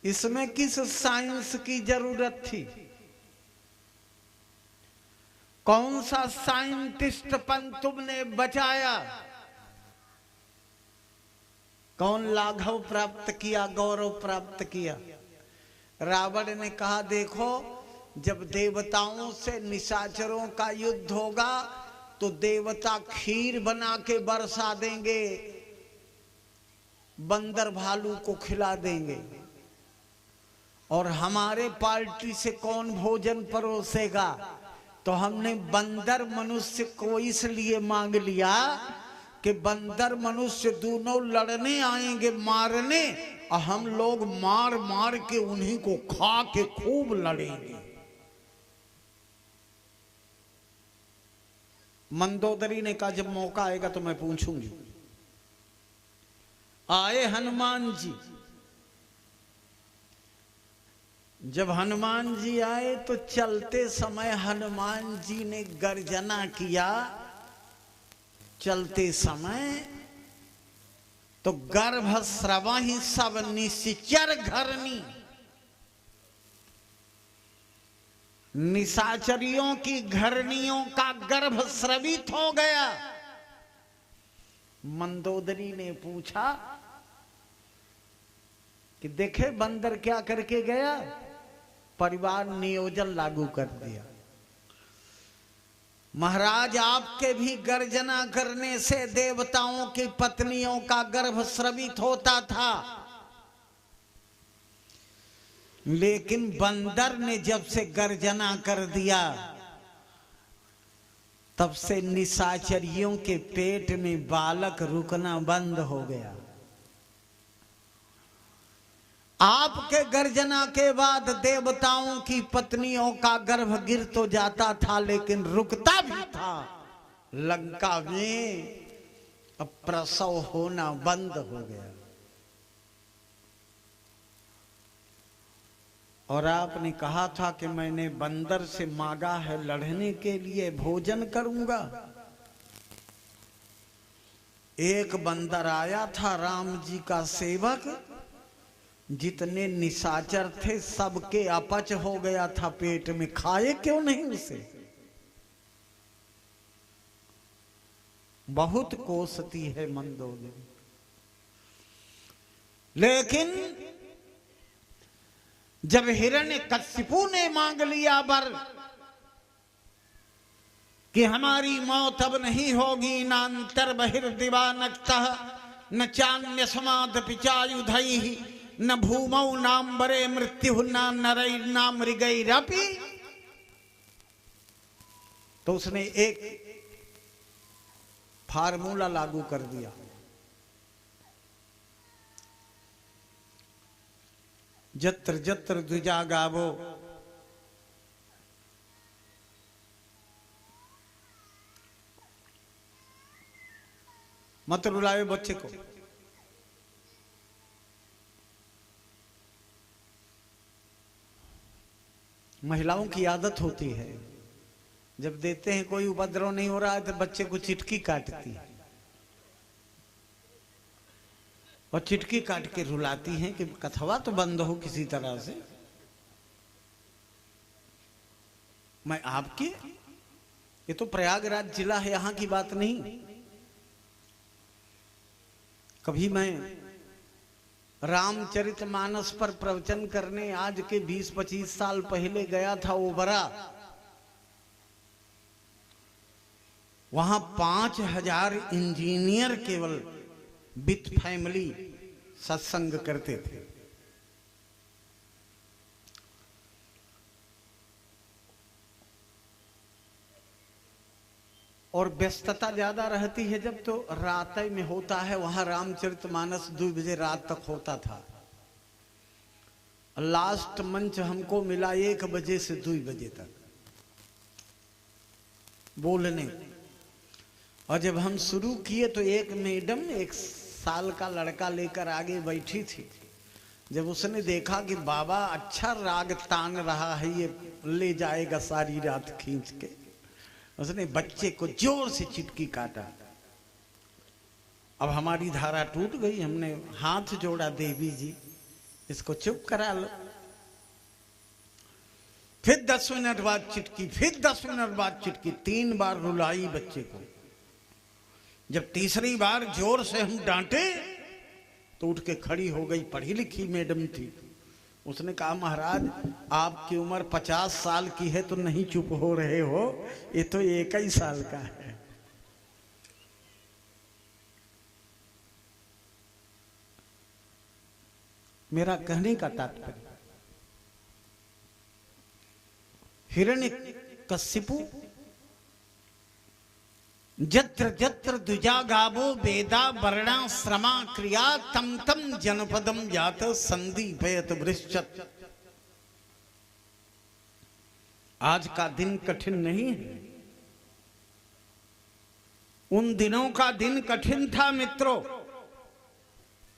इसमें किस साइंस की जरूरत थी? कौन सा साइंटिस्टपन तुमने बचाया? कौन लाघव प्राप्त किया, गौरव प्राप्त किया? रावण ने कहा देखो, जब देवताओं से निशाचरों का युद्ध होगा तो देवता खीर बना के बरसा देंगे, बंदर भालू को खिला देंगे, और हमारे पार्टी से कौन भोजन परोसेगा? तो हमने बंदर मनुष्य को इसलिए मांग लिया कि बंदर मनुष्य दोनों लड़ने आएंगे, मारने, और हम लोग मार मार के उन्हीं को खा के खूब लड़ेंगे। मंदोदरी ने कहा जब मौका आएगा तो मैं पूछूंगी। आए हनुमान जी। जब हनुमान जी आए तो चलते समय हनुमान जी ने गर्जना किया। चलते समय तो गर्भ स्रवहि सब निश्चर घरनी, निशाचरियों की घरनियों का गर्भ स्रवित हो गया। मंदोदरी ने पूछा कि देखे बंदर क्या करके गया। परिवार नियोजन लागू कर दिया। महाराज, आपके भी गर्जना करने से देवताओं की पत्नियों का गर्भ स्रवित होता था, लेकिन बंदर ने जब से गर्जना कर दिया तब से निशाचरियों के पेट में बालक रुकना बंद हो गया। आपके गर्जना के बाद देवताओं की पत्नियों का गर्भ गिर तो जाता था, लेकिन रुकता भी था। लंका में अब प्रसव होना बंद हो गया। और आपने कहा था कि मैंने बंदर से मांगा है लड़ने के लिए, भोजन करूंगा। एक बंदर आया था, राम जी का सेवक। जितने निशाचर थे सबके अपच हो गया था पेट में, खाए क्यों नहीं उसे। बहुत कोसती है मंदोदरी। लेकिन जब हिरण्यकशिपु ने मांग लिया वर कि हमारी मौत अब नहीं होगी, नान्तर बहिर्दिवानक्तः न चान्य समाद पिचायुधैः न भूमौ नाम्बरे मृत्यु न नरैर्ना मृगैरपि, तो उसने एक फार्मूला लागू कर दिया। जत्र जत्र द्विजा गावो मत रुलाए बच्चे को। महिलाओं की आदत होती है, जब देते हैं कोई उपद्रव नहीं हो रहा है तो बच्चे को चिटकी काटती है और चिटकी काट के रुलाती हैं कि कथवा तो बंद हो किसी तरह से। मैं आपके, ये तो प्रयागराज जिला है, यहां की बात नहीं। कभी मैं रामचरितमानस पर प्रवचन करने आज के 20-25 साल पहले गया था ओबरा। वहां 5000 इंजीनियर केवल विथ फैमिली सत्संग करते थे। और व्यस्तता ज्यादा रहती है जब, तो रात में होता है। वहां रामचरितमानस 2 बजे रात तक होता था। लास्ट मंच हमको मिला 1 बजे से 2 बजे तक बोलने। और जब हम शुरू किए तो एक मैडम 1 साल का लड़का लेकर आगे बैठी थी। जब उसने देखा कि बाबा अच्छा राग तान रहा है, ये ले जाएगा सारी रात खींच के, उसने बच्चे को जोर से चिटकी काटा। अब हमारी धारा टूट गई। हमने हाथ जोड़ा, देवी जी इसको चुप करा लो। फिर 10 मिनट बाद चिटकी, फिर 10 मिनट बाद चिटकी, 3 बार रुलाई बच्चे को। जब तीसरी बार जोर से हम डांटे तो उठ के खड़ी हो गई। पढ़ी लिखी मैडम थी। उसने कहा महाराज आपकी उम्र 50 साल की है तो नहीं चुप हो रहे हो, ये तो 1 साल का है। मेरा कहने का तात्पर्य, हिरण्यकशिपु जत्र जत्र द्विजा गावो वेदा वर्णा श्रमा क्रिया तम तम जनपदम जात संदीपयत वृश्चत। आज का दिन कठिन नहीं है, उन दिनों का दिन कठिन था मित्रों।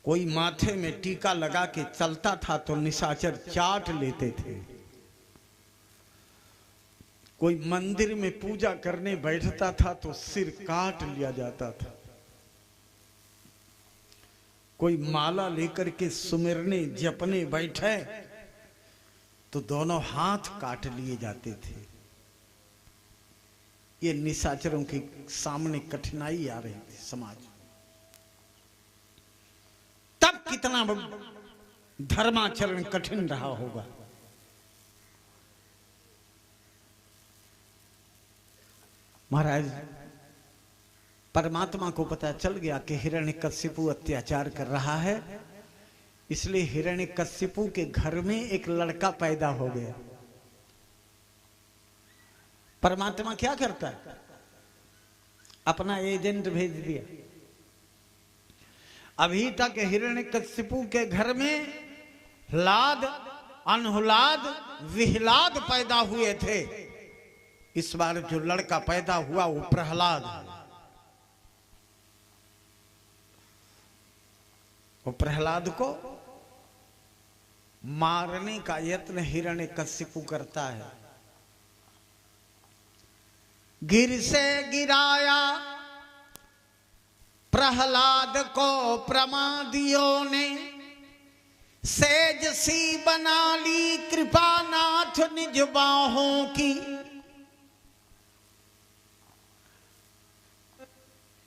कोई माथे में टीका लगा के चलता था तो निशाचर चाट लेते थे। कोई मंदिर में पूजा करने बैठता था तो सिर काट लिया जाता था। कोई माला लेकर के सुमिरने जपने बैठे तो दोनों हाथ काट लिए जाते थे। ये निशाचरों के सामने कठिनाई आ रही थी समाज। तब कितना धर्माचरण कठिन रहा होगा। महाराज परमात्मा को पता चल गया कि हिरण्यकश्यपु अत्याचार कर रहा है, इसलिए हिरण्यकश्यपु के घर में एक लड़का पैदा हो गया। परमात्मा क्या करता है? अपना एजेंट भेज दिया। अभी तक हिरण्यकश्यपु के घर में लाद, अनहुलाद, विहलाद पैदा हुए थे। इस बार जो लड़का पैदा हुआ वो प्रहलाद है। वो प्रहलाद को मारने का यत्न हिरण्यकश्यपु करता है। गिर से गिराया प्रहलाद को प्रमादियों ने, सेज सी बना ली कृपानाथ निज बाहों की।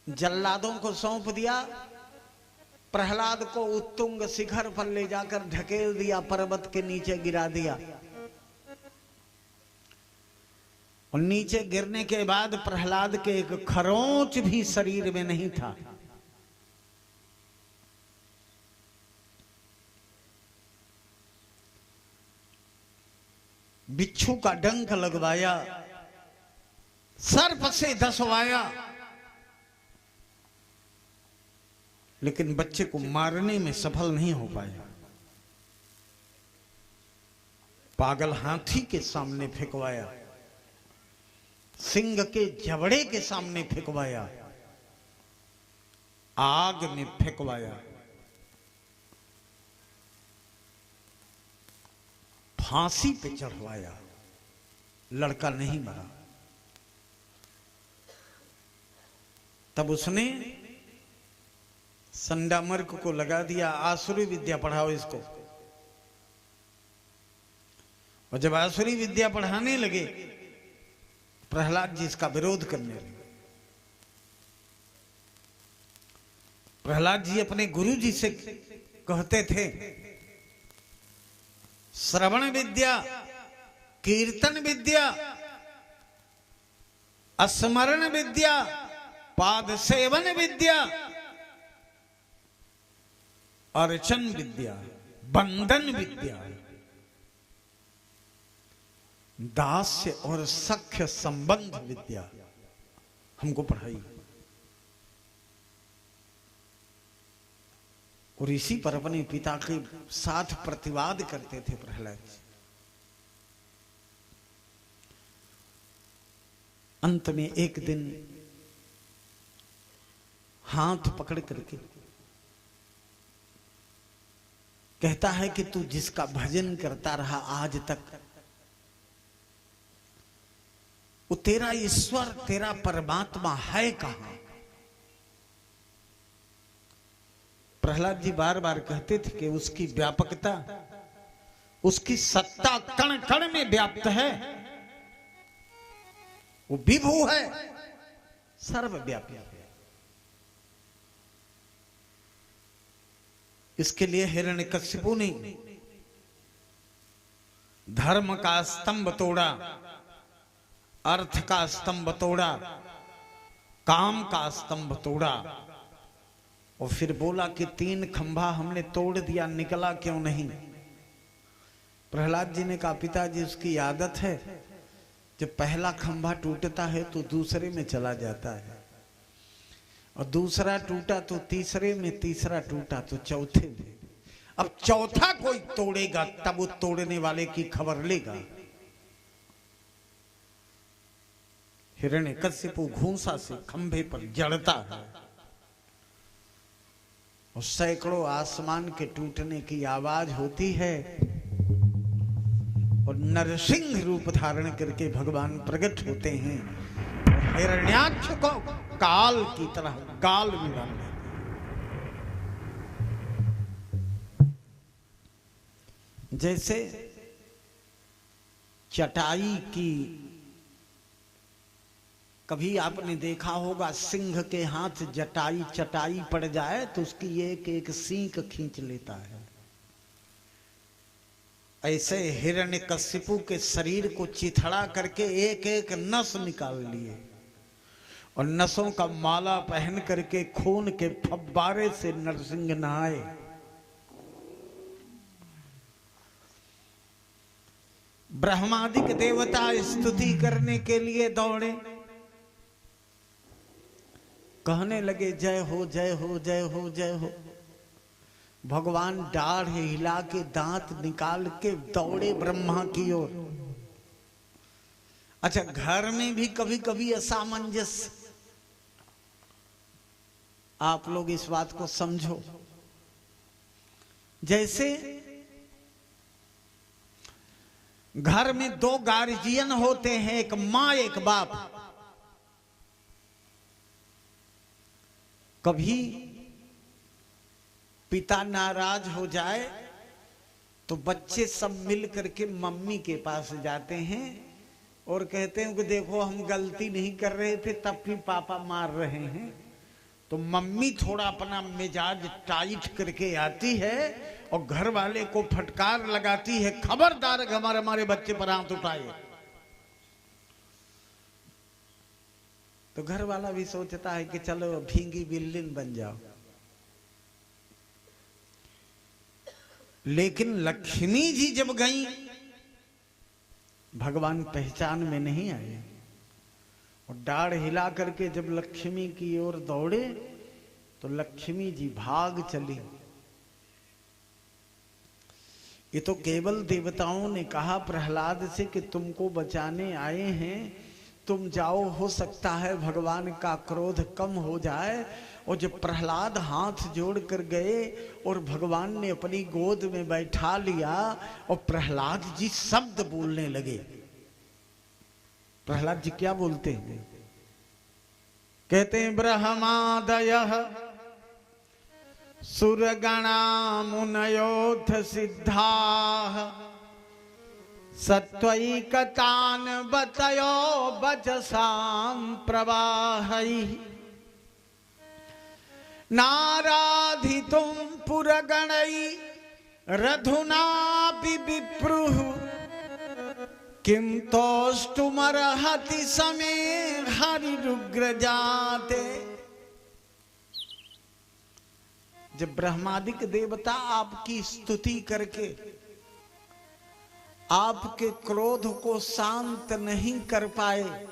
जल्लादों को सौंप दिया, प्रहलाद को उत्तुंग शिखर पर ले जाकर ढकेल दिया, पर्वत के नीचे गिरा दिया। और नीचे गिरने के बाद प्रहलाद के एक खरोंच भी शरीर में नहीं था। बिच्छू का डंक लगवाया, सर्प से धसवाया, लेकिन बच्चे को मारने में सफल नहीं हो पाया। पागल हाथी के सामने फेंकवाया, सिंह के जबड़े के सामने फेंकवाया, आग में फेंकवाया, फांसी पे चढ़वाया, लड़का नहीं मरा। तब उसने संडामर्क को लगा दिया, आसुरी विद्या पढ़ाओ इसको। और जब आसुरी विद्या पढ़ाने लगे, प्रहलाद जी इसका विरोध करने लगे। प्रहलाद जी अपने गुरु जी से कहते थे, श्रवण विद्या, कीर्तन विद्या, स्मरण विद्या, पाद सेवन विद्या, अर्चन विद्या, बंधन विद्या, दास्य और सख्य संबंध विद्या हमको पढ़ाई। और इसी पर अपने पिता के साथ प्रतिवाद करते थे प्रहलाद। अंत में एक दिन हाथ पकड़ करके कहता है कि तू जिसका भजन करता रहा आज तक, वो तेरा ईश्वर, तेरा परमात्मा है कहां? प्रहलाद जी बार बार कहते थे कि उसकी व्यापकता, उसकी सत्ता कण कण में व्याप्त है। वो विभू है, सर्वव्यापी है। इसके लिए हिरण्यकश्यपु ने धर्म का स्तंभ तोड़ा, अर्थ का स्तंभ तोड़ा, काम का स्तंभ तोड़ा, और फिर बोला कि 3 खंभा हमने तोड़ दिया, निकला क्यों नहीं? प्रहलाद जी ने कहा, पिताजी उसकी आदत है, जब पहला खंभा टूटता है तो दूसरे में चला जाता है, और दूसरा टूटा तो तीसरे में, तीसरा टूटा तो चौथे में। अब चौथा कोई तोड़ेगा तब वो तोड़ने वाले की खबर लेगा। हिरण्यकश्यपु घूंसा से खंभे पर जड़ता है और सैकड़ों आसमान के टूटने की आवाज होती है, और नरसिंह रूप धारण करके भगवान प्रकट होते हैं और हिरण्याक्ष को काल की तरह गाल में डाल देते। जैसे चटाई की, कभी आपने देखा होगा सिंह के हाथ जटाई चटाई पड़ जाए तो उसकी एक एक सींग खींच लेता है। ऐसे हिरण्यकशिपु के शरीर को चिथड़ा करके एक एक नस निकाल लिए और नसों का माला पहन करके खून के फव्वारे से नरसिंह नहाए। ब्रह्मादिक देवता स्तुति करने के लिए दौड़े, कहने लगे जय हो जय हो जय हो जय हो। भगवान डाढ़ हिला के दांत निकाल के दौड़े ब्रह्मा की ओर। अच्छा, घर में भी कभी कभी असामंजस्य, आप लोग इस बात को समझो। जैसे घर में दो गार्जियन होते हैं, एक मां एक बाप। कभी पिता नाराज हो जाए तो बच्चे सब मिल करके मम्मी के पास जाते हैं और कहते हैं कि देखो हम गलती नहीं कर रहे थे तब भी पापा मार रहे हैं। तो मम्मी थोड़ा अपना मिजाज टाइट करके आती है और घर वाले को फटकार लगाती है, खबरदार हमारे बच्चे पर हाथ उठाए। तो घर वाला भी सोचता है कि चलो भींगी बिल्लिन बन जाओ। लेकिन लक्ष्मी जी जब गई, भगवान पहचान में नहीं आए और डाढ़ हिला करके जब लक्ष्मी की ओर दौड़े तो लक्ष्मी जी भाग चली। ये तो केवल देवताओं ने कहा प्रहलाद से कि तुमको बचाने आए हैं, तुम जाओ, हो सकता है भगवान का क्रोध कम हो जाए। और जब प्रहलाद हाथ जोड़ कर गए और भगवान ने अपनी गोद में बैठा लिया और प्रहलाद जी शब्द बोलने लगे। प्रहलाद जी क्या बोलते हैं? कहते हैं ब्रह्मादयः सुरगणा मुनयोथ सिद्धाः सत्वैकतान बतयो वचसां प्रवाहैः नाराधितुं पुरगणै रधुनापि विप्रुः किं तोष्टुमर्हति समे हरिरुग्रजाते। जब ब्रह्मादिक देवता आपकी स्तुति करके आपके क्रोध को शांत नहीं कर पाए,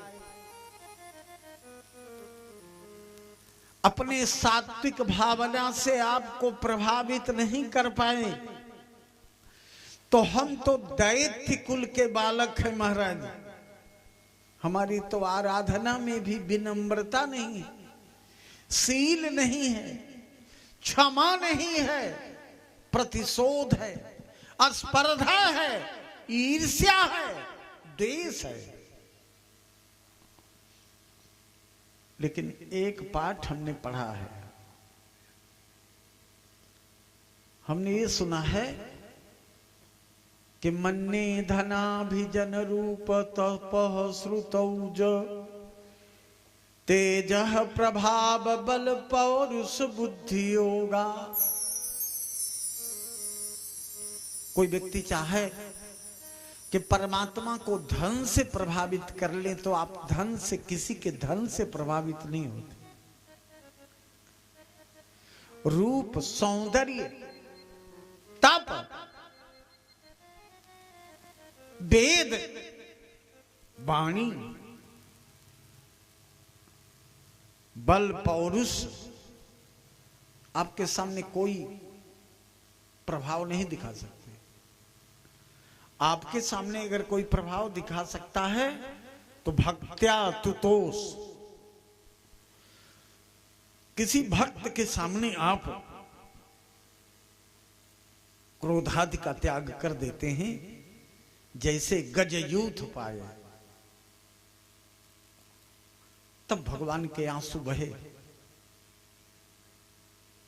अपने सात्विक भावना से आपको प्रभावित नहीं कर पाए, तो हम तो दैत्य कुल के बालक हैं महाराज। हमारी तो आराधना में भी विनम्रता नहीं है, शील नहीं है, क्षमा नहीं है, प्रतिशोध है, स्पर्धा है, ईर्ष्या है, द्वेष है। लेकिन एक पाठ हमने पढ़ा है, हमने ये सुना है कि मन्ने धनाभिजन रूप तपः श्रुतौज तेजः प्रभाव बल पौरुष बुद्धि योगा। कोई व्यक्ति चाहे कि परमात्मा को धन से प्रभावित कर ले तो आप धन से, किसी के धन से प्रभावित नहीं होते। रूप, सौंदर्य, तप, वेद, वाणी, बल, पौरुष, आपके सामने कोई प्रभाव नहीं दिखा सकते। आपके सामने अगर कोई प्रभाव दिखा सकता है तो भक्त्या तुतोष। किसी भक्त के सामने आप क्रोधादि का त्याग कर देते हैं, जैसे गजयूथ पाए, तब भगवान के आंसू बहे,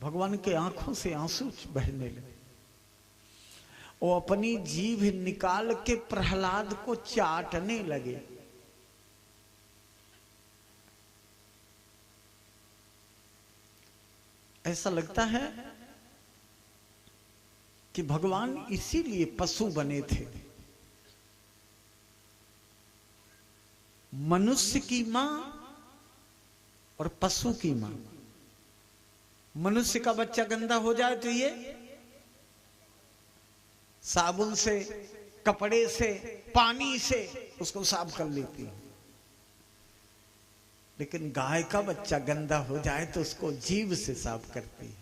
भगवान के आंखों से आंसू बहने लगे। वो अपनी जीभ निकाल के प्रहलाद को चाटने लगे। ऐसा लगता है कि भगवान इसीलिए पशु बने थे। मनुष्य की मां और पशु की मां। मनुष्य का बच्चा गंदा हो जाए तो ये साबुन से, कपड़े से, पानी से उसको साफ कर लेती है, लेकिन गाय का बच्चा गंदा हो जाए तो उसको जीभ से साफ करती है।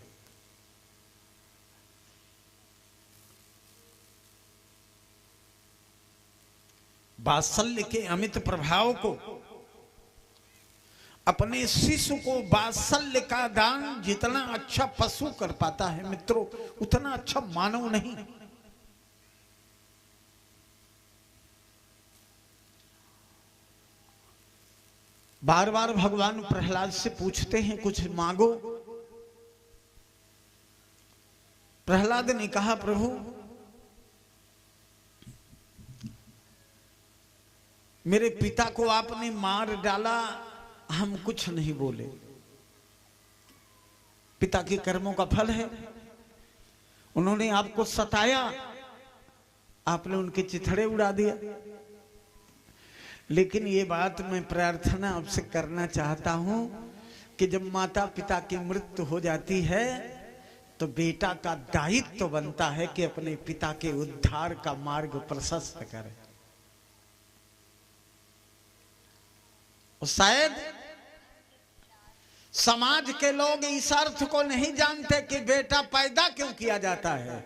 वात्सल्य के अमित प्रभाव को, अपने शिशु को वात्सल्य का दान जितना अच्छा पशु कर पाता है मित्रों, उतना अच्छा मानव नहीं। बार बार भगवान प्रहलाद से पूछते हैं कुछ मांगो। प्रहलाद ने कहा प्रभु मेरे पिता को आपने मार डाला, हम कुछ नहीं बोले। पिता के कर्मों का फल है, उन्होंने आपको सताया, आपने उनके चिथड़े उड़ा दिया। लेकिन ये बात मैं प्रार्थना आपसे करना चाहता हूं कि जब माता पिता की मृत्यु हो जाती है तो बेटा का दायित्व तो बनता है कि अपने पिता के उद्धार का मार्ग प्रशस्त करे। और शायद समाज के लोग इस अर्थ को नहीं जानते कि बेटा पैदा क्यों किया जाता है।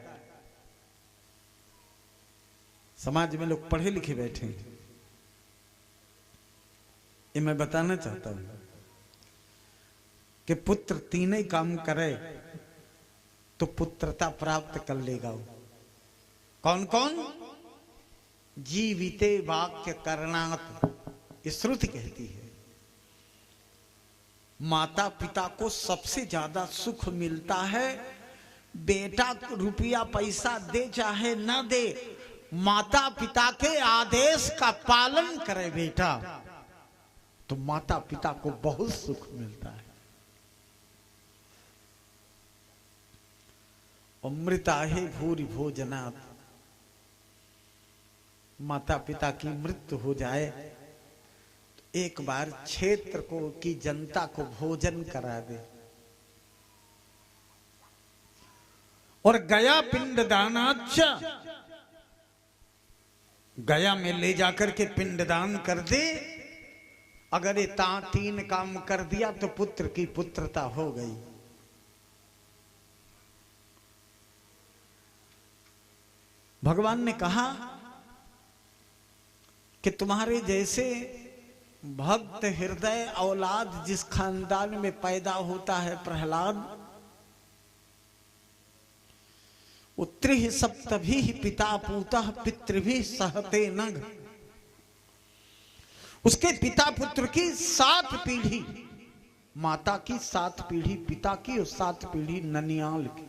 समाज में लोग पढ़े लिखे बैठे हैं, ये मैं बताना चाहता हूं कि पुत्र तीन ही काम करे तो पुत्रता प्राप्त कर लेगा वो। कौन कौन? जीविते वाक्य करणात्, ये श्रुति कहती है। माता पिता को सबसे ज्यादा सुख मिलता है, बेटा रुपया पैसा दे चाहे ना दे, माता पिता के आदेश का पालन करे बेटा, तो माता पिता को बहुत सुख मिलता है। अमृता है भूरि भोजनात्, माता पिता की मृत्यु हो जाए तो एक बार क्षेत्र को की जनता को भोजन करा दे। और गया पिंडदानाच्च, गया में ले जाकर के पिंडदान कर दे। अगर ये तीन काम कर दिया तो पुत्र की पुत्रता हो गई। भगवान ने कहा कि तुम्हारे जैसे भक्त हृदय औलाद जिस खानदान में पैदा होता है प्रहलाद, वो त्रिह सप्तभी पिता पूतः पितृभि सहते नघ, उसके पिता पुत्र की 7 पीढ़ी, माता की 7 पीढ़ी पिता की और 7 पीढ़ी ननियाल की।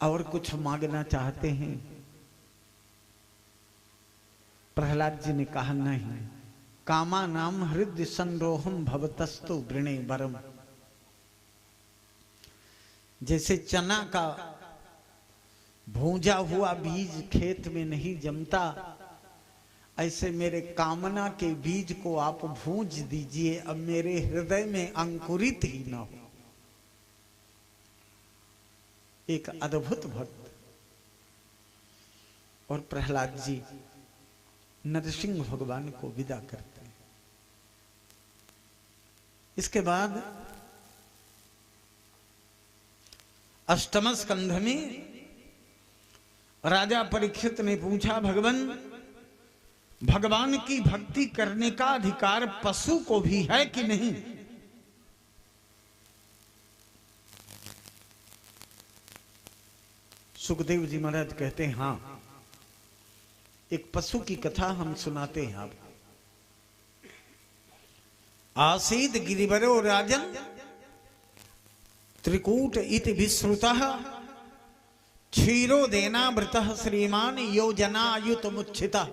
और कुछ मांगना चाहते हैं? प्रहलाद जी ने कहा नहीं। कामा नाम हृदय संरोहम भवतस्तु वृणे वरम। जैसे चना का भूंजा हुआ बीज खेत में नहीं जमता, ऐसे मेरे कामना के बीज को आप भूंज दीजिए, अब मेरे हृदय में अंकुरित ही ना हो। एक अद्भुत भक्त। और प्रहलाद जी नरसिंह भगवान को विदा करते हैं। इसके बाद 8वें स्कंध में राजा परीक्षित ने पूछा, भगवान की भक्ति करने का अधिकार पशु को भी है कि नहीं? सुखदेव जी महाराज कहते हैं हाँ। एक पशु की कथा हम सुनाते हैं आपको। आसीद गिरिवरो राजन त्रिकूट इति विश्रुतः क्षीरोदेनावृतः श्रीमान योजनायुतमुच्छितः।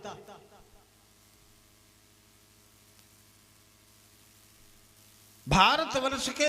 भारतवर्ष के